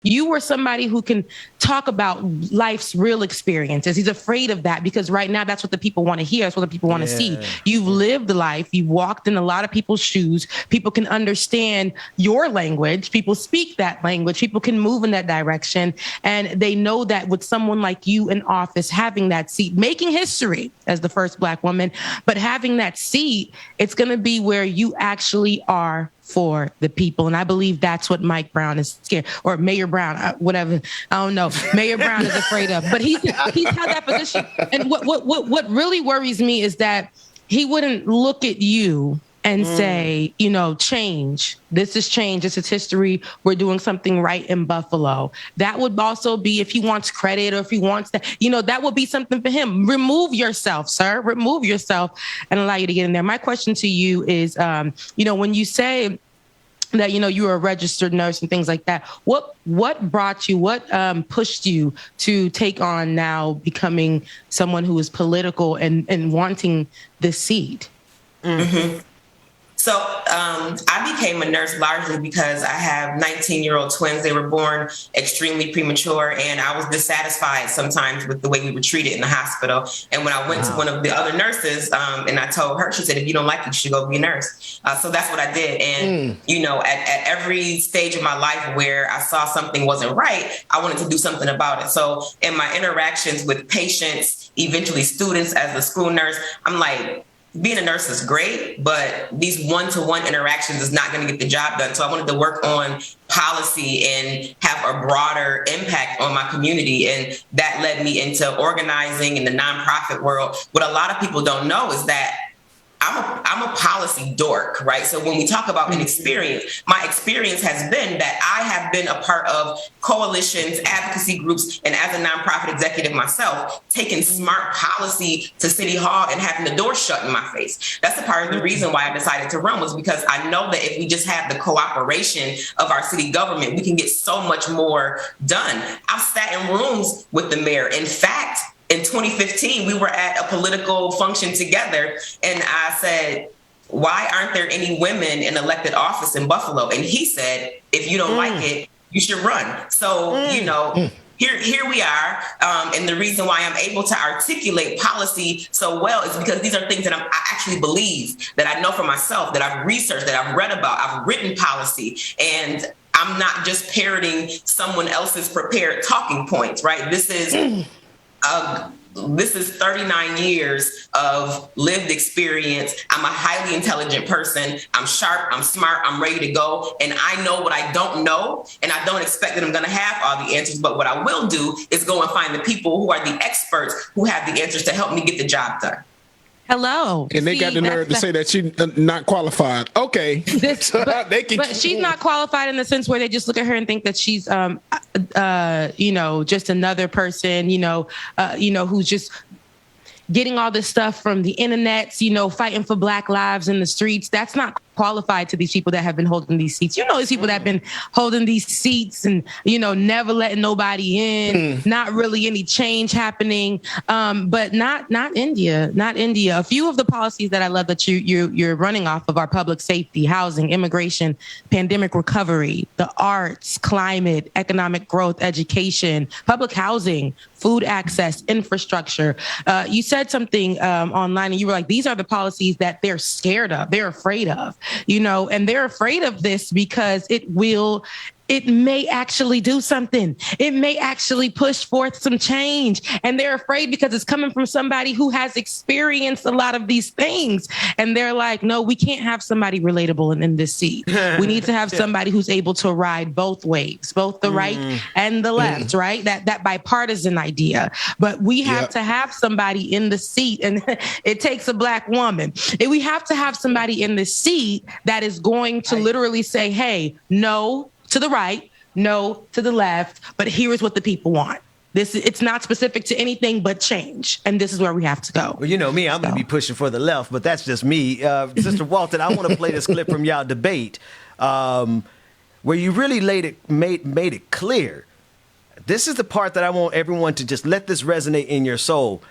You were somebody who can talk about life's real experiences. He's afraid of that because right now that's what the people want to hear. That's what the people want to see. You've lived life. You've walked in a lot of people's shoes. People can understand your language. People speak that language. People can move in that direction. And they know that with someone like you in office, having that seat, making history as the first Black woman, but having that seat, it's going to be where you actually are for the people. And I believe that's what Mike Brown is scared, or Mayor Brown, whatever. I don't know. Mayor Brown is afraid of, but he's held that position. And what really worries me is that he wouldn't look at you and say, change. This is change. This is history. We're doing something right in Buffalo. That would also be, if he wants credit or if he wants that, that would be something for him. Remove yourself, sir. Remove yourself and allow you to get in there. My question to you is, when you say that, you're a registered nurse and things like that, what brought you, what pushed you to take on now becoming someone who is political and wanting this seat? Mm-hmm. So I became a nurse largely because I have 19-year-old twins. They were born extremely premature, and I was dissatisfied sometimes with the way we were treated in the hospital. And when I went to one of the other nurses and I told her, she said, if you don't like it, you should go be a nurse. So that's what I did. And, at every stage of my life where I saw something wasn't right, I wanted to do something about it. So in my interactions with patients, eventually students as a school nurse, I'm like, being a nurse is great, but these one-to-one interactions is not going to get the job done. So I wanted to work on policy and have a broader impact on my community. And that led me into organizing in the nonprofit world. What a lot of people don't know is that I'm a policy dork, right? So when we talk about an experience, my experience has been that I have been a part of coalitions, advocacy groups, and as a nonprofit executive myself, taking smart policy to City Hall and having the door shut in my face. That's a part of the reason why I decided to run, was because I know that if we just have the cooperation of our city government, we can get so much more done. I've sat in rooms with the mayor. In fact, in 2015, we were at a political function together, and I said, why aren't there any women in elected office in Buffalo? And he said, if you don't like it, you should run. So, here we are. And the reason why I'm able to articulate policy so well is because these are things that I actually believe, that I know for myself, that I've researched, that I've read about, I've written policy. And I'm not just parroting someone else's prepared talking points, right? This is 39 years of lived experience. I'm a highly intelligent person. I'm sharp, I'm smart, I'm ready to go. And I know what I don't know. And I don't expect that I'm going to have all the answers. But what I will do is go and find the people who are the experts who have the answers to help me get the job done. Hello. And they got the nerve to say that she's not qualified. Okay. But she's not qualified in the sense where they just look at her and think that she's, just another person, who's just getting all this stuff from the internet, fighting for Black lives in the streets. That's not qualified to these people that have been holding these seats. These people that have been holding these seats and, never letting nobody in, not really any change happening. But not India. A few of the policies that I love that you're running off of are public safety, housing, immigration, pandemic recovery, the arts, climate, economic growth, education, public housing, food access, infrastructure. You said something online and you were like, these are the policies that they're scared of, they're afraid of, and they're afraid of this because it may actually do something. It may actually push forth some change. And they're afraid because it's coming from somebody who has experienced a lot of these things. And they're like, no, we can't have somebody relatable in this seat. We need to have somebody who's able to ride both waves, both the right and the left, right? That bipartisan idea. But we have to have somebody in the seat, and it takes a Black woman. And we have to have somebody in the seat that is going to literally say, hey, no to the right, no to the left, but here is what the people want. It's not specific to anything but change, and this is where we have to go. Well, you know me, I'm going to be pushing for the left, but that's just me. Sister Walton, I want to play this clip from y'all debate where you really made it clear. This is the part that I want everyone to just let this resonate in your soul.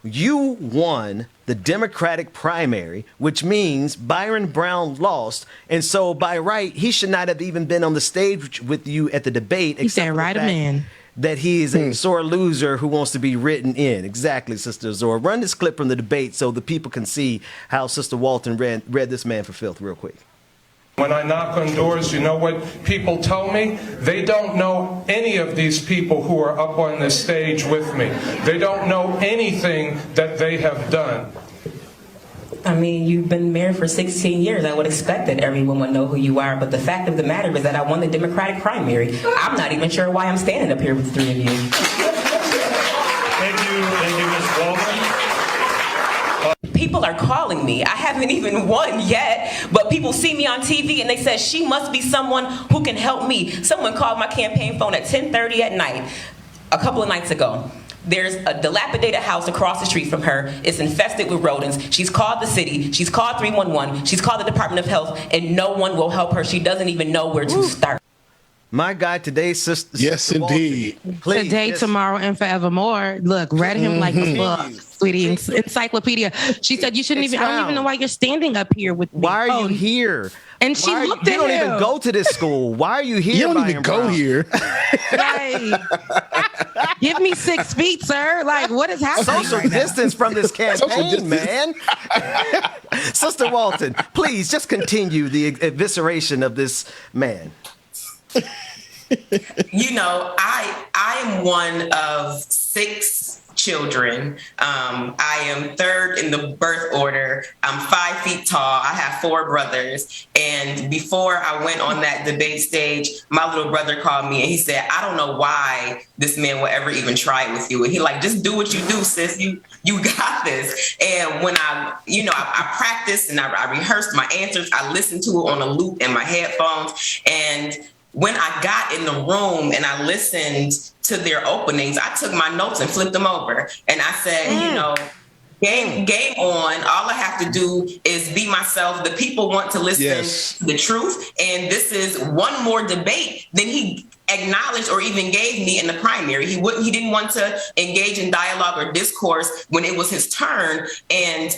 you won the Democratic primary, which means Byron Brown lost. And so by right, he should not have even been on the stage with you at the debate. He said, right, man. That he is a sore loser who wants to be written in. Exactly, Sister Azor. Run this clip from the debate so the people can see how Sister Walton read this man for filth real quick. When I knock on doors, you know what people tell me? They don't know any of these people who are up on this stage with me. They don't know anything that they have done. I mean, you've been mayor for 16 years. I would expect that everyone would know who you are. But the fact of the matter is that I won the Democratic primary. I'm not even sure why I'm standing up here with the three of you. Thank you, Ms. Walton. People are calling me. I haven't even won yet, but people see me on TV and they said, she must be someone who can help me. Someone called my campaign phone at 10:30 at night a couple of nights ago. There's a dilapidated house across the street from her. It's infested with rodents. She's called the city. She's called 311. She's called the Department of Health, and no one will help her. She doesn't even know where to start. My God, today's sister. Yes, Sister indeed. Walton, please, Today, yes. tomorrow, and forevermore. Look, read him like a book, sweetie. Encyclopedia. She said you shouldn't even. I don't even know why you're standing up here with me. Why are you here? And she looked at him. You don't even go to this school. Why are you here? You don't Byron even go Brown? here. Right. Give me 6 feet, sir. Like, what is happening? Social right now? distance from this campaign, man. Sister Walton, please just continue the evisceration of this man. You know, I am one of 6 children. I am third in the birth order. I'm 5 feet tall. I have 4 brothers. And before I went on that debate stage, my little brother called me and he said, I don't know why this man will ever even try it with you. And he like, just do what you do, sis. You got this. And when I practiced and I rehearsed my answers, I listened to it on a loop in my headphones. And when I got in the room and I listened to their openings, I took my notes and flipped them over. And I said, you know, game on. All I have to do is be myself. The people want to listen to the truth. And this is one more debate than he acknowledged or even gave me in the primary. He didn't want to engage in dialogue or discourse when it was his turn. And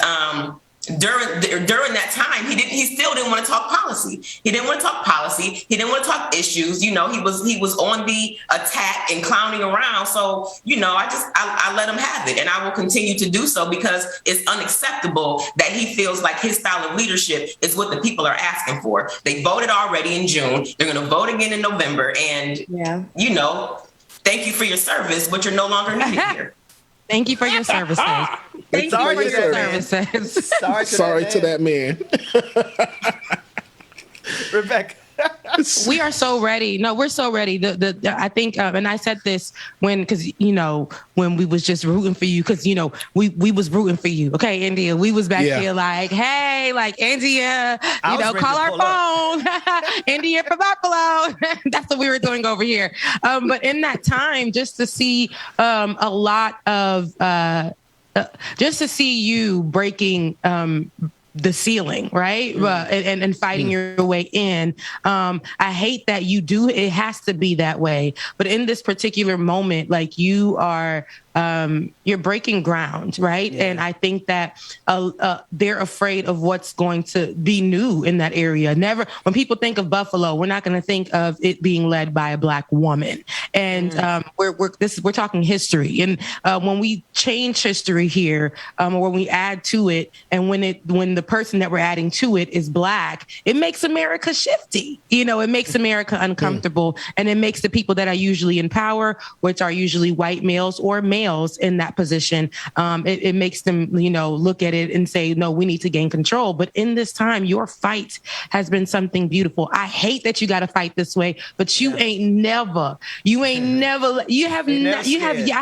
during that time, he still didn't want to talk policy. He didn't want to talk policy. He didn't want to talk issues. You know, he was on the attack and clowning around. So, you know, I let him have it, and I will continue to do so because it's unacceptable that he feels like his style of leadership is what the people are asking for. They voted already in June. They're going to vote again in November, and you know, thank you for your service, but you're no longer needed here. Thank you for your services. Thank you for your services. Sorry to that man. Rebecca. We are so ready. No, we're so ready. I think, and I said this because when we was just rooting for you, because we was rooting for you. Okay, India, we was back here like, hey, like India, call our phone, India for Buffalo. That's what we were doing over here. But in that time, just to see a lot of, just to see you breaking the ceiling, right? And fighting your way in. I hate that you do. It has to be that way. But in this particular moment, like you are, you're breaking ground, right? Yeah. And I think that they're afraid of what's going to be new in that area. Never, when people think of Buffalo, we're not going to think of it being led by a Black woman. And we're talking history. And when we change history here, or when we add to it, and when the person that we're adding to it is Black, it makes America shifty. It makes America uncomfortable, and it makes the people that are usually in power, which are usually white males or males in that position, it makes them, look at it and say, no, we need to gain control. But in this time, your fight has been something beautiful. I hate that you got to fight this way, but I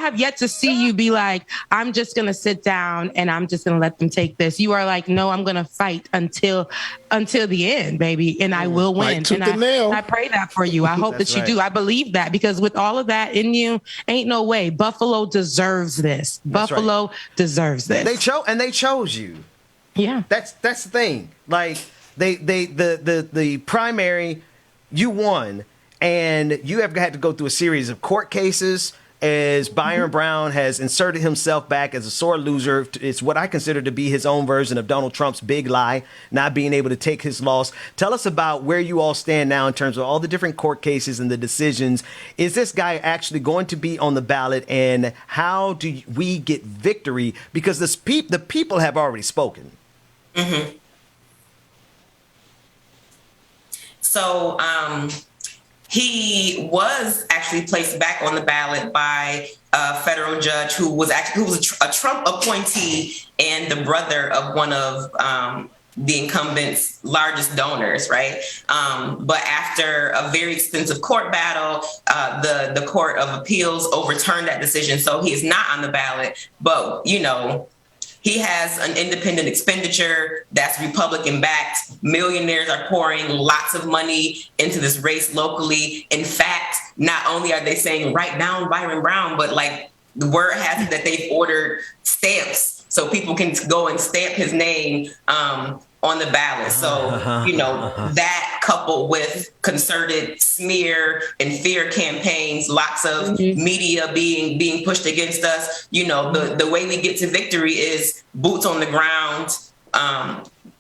have yet to see you be like, I'm just going to sit down and I'm just going to let them take this. You are like, no, I'm going to fight until the end, baby. And I will win. And I pray that for you. I hope that you do. I believe that, because with all of that in you, ain't no way. Buffalo deserves this. Buffalo deserves this. They chose you. Yeah. That's the thing. Like the primary, you won, and you have had to go through a series of court cases as Byron Brown has inserted himself back as a sore loser. It's what I consider to be his own version of Donald Trump's big lie, not being able to take his loss. Tell us about where you all stand now in terms of all the different court cases and the decisions. Is this guy actually going to be on the ballot, and how do we get victory? Because the people have already spoken. Mm-hmm. So he was actually placed back on the ballot by a federal judge who was a Trump appointee and the brother of one of the incumbent's largest donors, right? But after a very extensive court battle, the Court of Appeals overturned that decision, so he is not on the ballot. But he has an independent expenditure that's Republican-backed. Millionaires are pouring lots of money into this race locally. In fact, not only are they saying write down Byron Brown, but the word has it that they've ordered stamps so people can go and stamp his name on the ballot. So, that coupled with concerted smear and fear campaigns, lots of media being pushed against us, the way we get to victory is boots on the ground,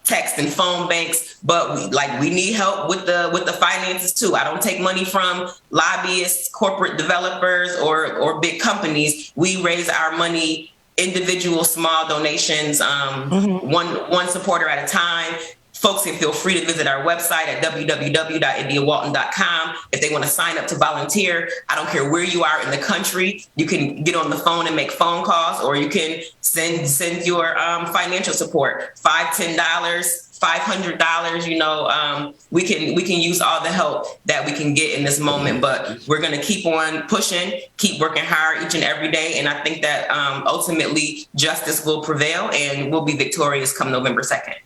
text and phone banks, but we need help with the finances too. I don't take money from lobbyists, corporate developers, or big companies. We raise our money individual small donations, one supporter at a time. Folks can feel free to visit our website at www.indiawalton.com if they want to sign up to volunteer. I don't care where you are in the country. You can get on the phone and make phone calls, or you can send your financial support, $5, $10, $500. We can use all the help that we can get in this moment, but we're going to keep on pushing, keep working hard each and every day. And I think that ultimately justice will prevail and we'll be victorious come November 2nd.